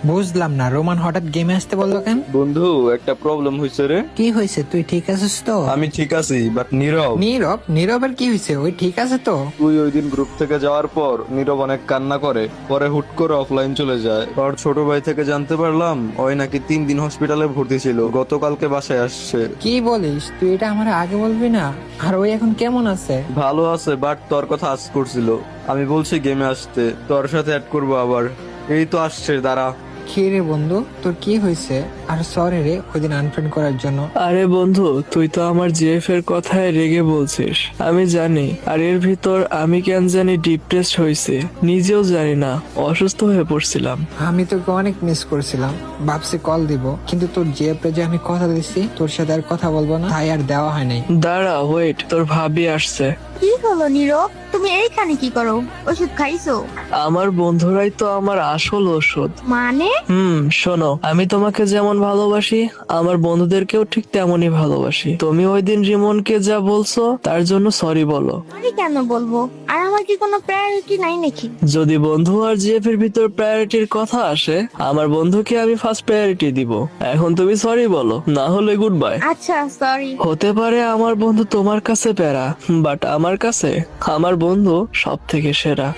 বুঝলাম না, রোমান হঠাৎ গেমে আসতে বললো কেন? বন্ধু একটা প্রবলেম হয়েছে রে। কি হয়েছে? তুই ঠিক আছিস তো? আমি ঠিক আছি, বাট নীরব। নীরব? নীরবের কি হয়েছে? ওই ঠিক আছে তো? তুই ওই দিন গ্রুপ থেকে যাওয়ার পর নীরব অনেক কান্না করে, পরে হুট করে অফলাইন চলে যায়। ওর ছোট ভাই থেকে জানতে পারলাম ওই নাকি 3 দিন হসপিটালে ভর্তি ছিল, গতকালকে বাসায় আসছে। কি বলিস? তুই এটা আমার আগে বলবি না? আর ওই এখন কেমন আছে? ভালো আছে, বাট তোর কথা আজ করছিল। আমি বলছি গেমে আসতে, তোর সাথে অ্যাড করবো আবার। এই তো আসছে, দাঁড়া। কি রে বন্ধু, তোর কি হয়েছে? আর সরি রে ওইদিন আনফ্রেন্ড করার জন্য। আরে বন্ধু, তুই তো আমার জিএফ এর কথায় রেগে বলছিস, আমি জানি। আর এর ভিতর আমি কেন জানি ডিপ্রেসড হয়েছে, নিজেও জানি না, অসুস্থ হয়ে পড়ছিলাম। আমি তোকে অনেক মিস করছিলাম, ভাবছি কল দিব, কিন্তু তোর জিএপে যে আমি কথা দিছি তোর সাথে আর কথা বলবো না, তাই আর দেওয়া হয় নাই। দাঁড়া, ওয়েট, তোর ভাবি আসছে। কি হলো নীরব, তুমি এইখানে কি করো? ওষুধ খাইছো? আমার বন্ধুরাই তো আমার আসল ওষুধ। মানে? শোনো, আমি তোমাকে যেমন ভালোবাসি আমার বন্ধুদেরকেও ঠিক তেমনই ভালোবাসি। তুমি ওই দিন রিমনকে যা বলছো তার জন্য সরি বলো। আমি কেন বলবো? আর আমার কি কোনো প্রায়োরিটি নাই নাকি? যদি বন্ধু আর জিএফ এর ভিতর প্রায়োরিটির কথা আসে, আমার বন্ধুকে আমি ফার্স্ট প্রায়োরিটি দিব। এখন তুমি সরি বলো, না হলে গুড বাই। আচ্ছা, সরি। হতে পারে আমার বন্ধু তোমার কাছে প্যারা, বাট আমার কাছে আমার বন্ধু সব থেকে সেরা।